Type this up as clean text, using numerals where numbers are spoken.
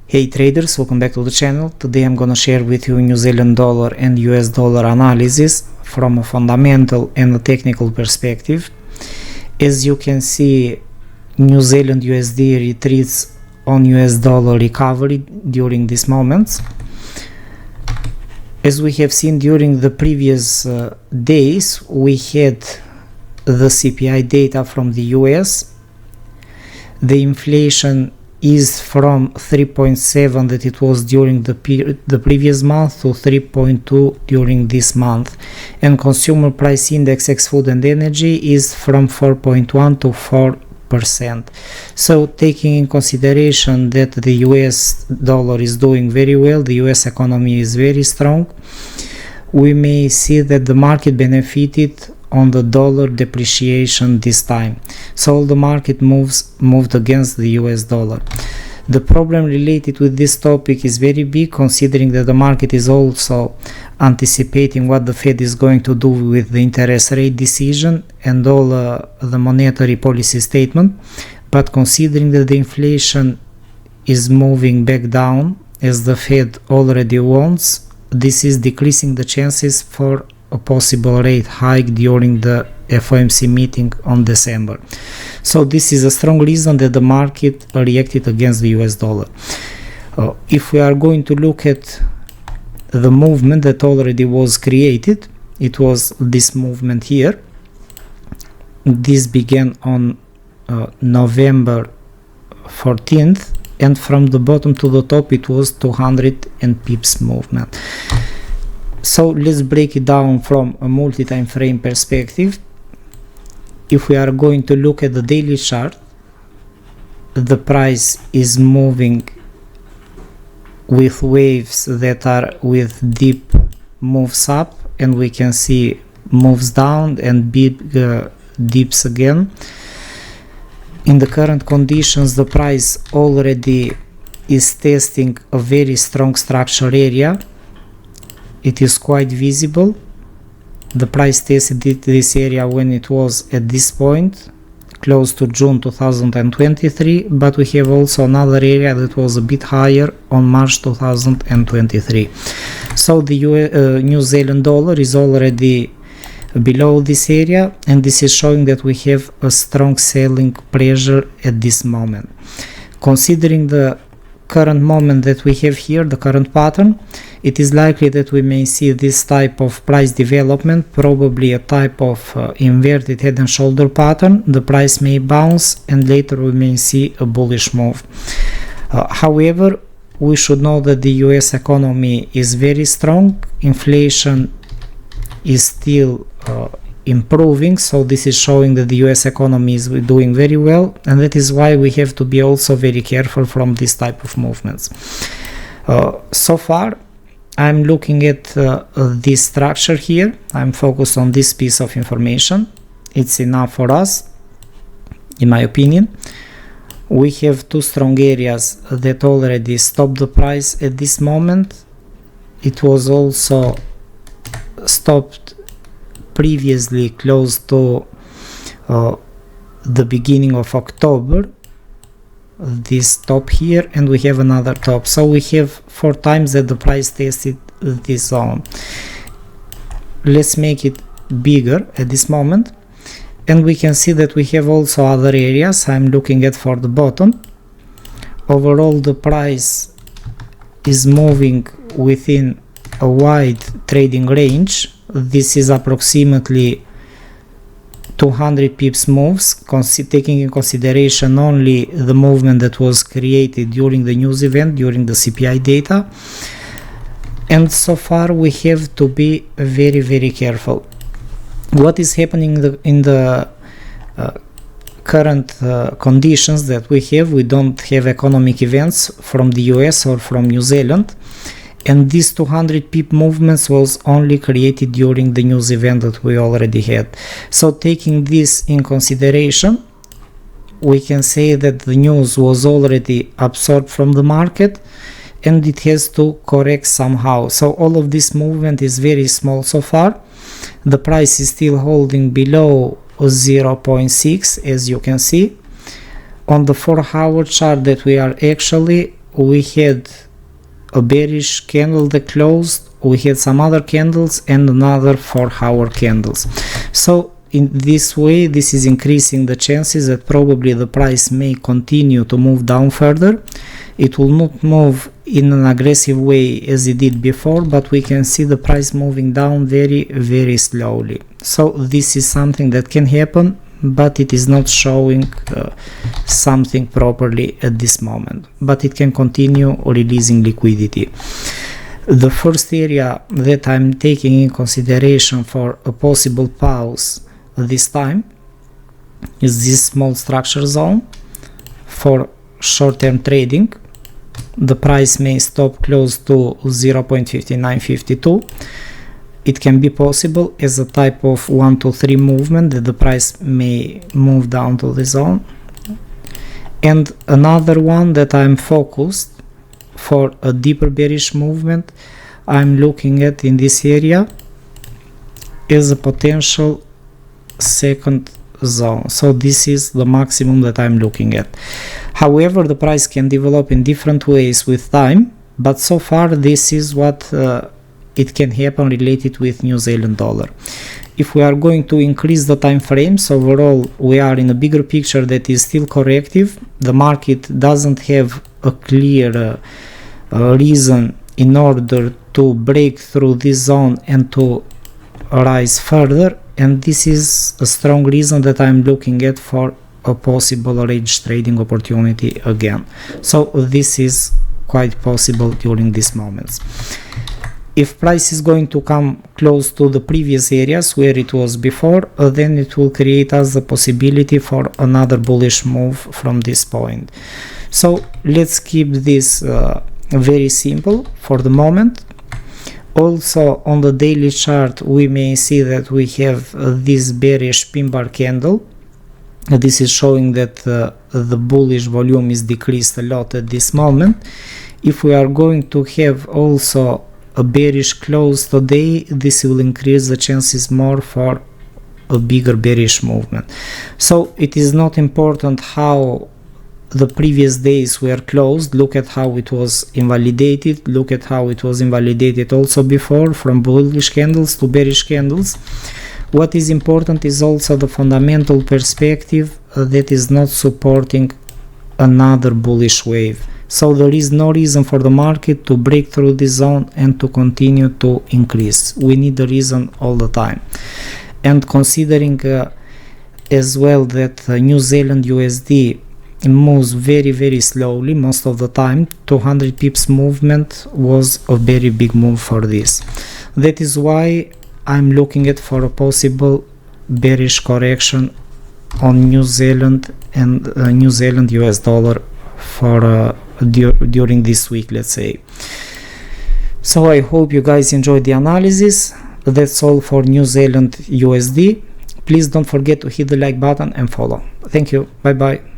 Hey traders, welcome back to the channel. Today I'm gonna share with you New Zealand dollar and US dollar analysis from a fundamental and a technical perspective. As you can see, New Zealand USD retreats on US dollar recovery during these moments. As we have seen during the previous days, we had the CPI data from the US. The inflation is from 3.7 that it was during the previous month to 3.2 during this month, and consumer price index ex food and energy is from 4.1 to 4%. So taking in consideration that the US dollar is doing very well, the US economy is very strong, we may see that the market benefited on the dollar depreciation this time. So all the market moved against the US dollar. The problem related with this topic is very big, considering that the market is also anticipating what the Fed is going to do with the interest rate decision and all the monetary policy statement. But considering that the inflation is moving back down, as the Fed already wants, this is decreasing the chances for a possible rate hike during the FOMC meeting on December. So this is a strong reason that the market reacted against the US dollar. If we are going to look at the movement that already was created, it was this movement here. This began on November 14th, and from the bottom to the top it was 200 pips movement. So let's break it down from a multi-time frame perspective. If we are going to look at the daily chart, the price is moving with waves that are with deep moves up, and we can see moves down and big dips again. In the current conditions, the price already is testing a very strong structure area. It is quite visible. The price tested this area when it was at this point, close to June 2023, but we have also another area that was a bit higher on March 2023. So the New Zealand dollar is already below this area, and this is showing that we have a strong selling pressure at this moment. Considering the current moment that we have here, the current pattern, it is likely that we may see this type of price development, probably a type of inverted head and shoulder pattern. The price may bounce and later we may see a bullish move. However, we should know that the US economy is very strong. Inflation is still improving, so this is showing that the US economy is doing very well, and that is why we have to be also very careful from this type of movements. So far I'm looking at this structure here. I'm focused on this piece of information. It's enough for us, in my opinion. We have two strong areas that already stopped the price at this moment. It was also stopped previously close to the beginning of October, this top here, and we have another top. So we have 4 times that the price tested this zone. Let's make it bigger at this moment, and we can see that we have also other areas I'm looking at for the bottom. Overall, the price is moving within a wide trading range. This is approximately 200 pips moves, taking in consideration only the movement that was created during the news event, during the CPI data. And so far we have to be very, very careful. What is happening in the current conditions that we have? We don't have economic events from the US or from New Zealand, and these 200 pip movements was only created during the news event that we already had. So taking this in consideration, we can say that the news was already absorbed from the market and it has to correct somehow. So all of this movement is very small so far. The price is still holding below 0.6, as you can see. On the 4-hour chart that we are actually we had a bearish candle that closed, we had some other candles and another 4-hour candles. So in this way, this is increasing the chances that probably the price may continue to move down further. It will not move in an aggressive way as it did before, but we can see the price moving down very slowly. So this is something that can happen, but it is not showing something properly at this moment, but it can continue releasing liquidity. The first area that I'm taking in consideration for a possible pause this time is this small structure zone for short-term trading. The price may stop close to 0.5952. It can be possible as a type of 1 to 3 movement that the price may move down to the zone. And another one that I'm focused for a deeper bearish movement, I'm looking at in this area is a potential second zone. So this is the maximum that I'm looking at. However, the price can develop in different ways with time, but so far this is what it can happen related with New Zealand dollar. If we are going to increase the time frames, overall we are in a bigger picture that is still corrective. The market doesn't have a clear reason in order to break through this zone and to rise further, and this is a strong reason that I'm looking at for a possible range trading opportunity again. So this is quite possible during these moments. If price is going to come close to the previous areas where it was before, then it will create us the possibility for another bullish move from this point. So let's keep this very simple for the moment. Also on the daily chart we may see that we have this bearish pin bar candle. This is showing that the bullish volume is decreased a lot at this moment. If we are going to have also a bearish close today, this will increase the chances more for a bigger bearish movement. So it is not important how the previous days were closed. Look at how it was invalidated, look at how it was invalidated also before, from bullish candles to bearish candles. What is important is also the fundamental perspective that is not supporting another bullish wave. So there is no reason for the market to break through this zone and to continue to increase. We need the reason all the time. And considering as well that New Zealand USD moves very slowly most of the time, 200 pips movement was a very big move for this. That is why I'm looking at for a possible bearish correction on New Zealand and New Zealand US dollar for during this week, let's say. So I hope you guys enjoyed the analysis. That's all for New Zealand USD. Please don't forget to hit the like button and follow. Thank you. Bye bye.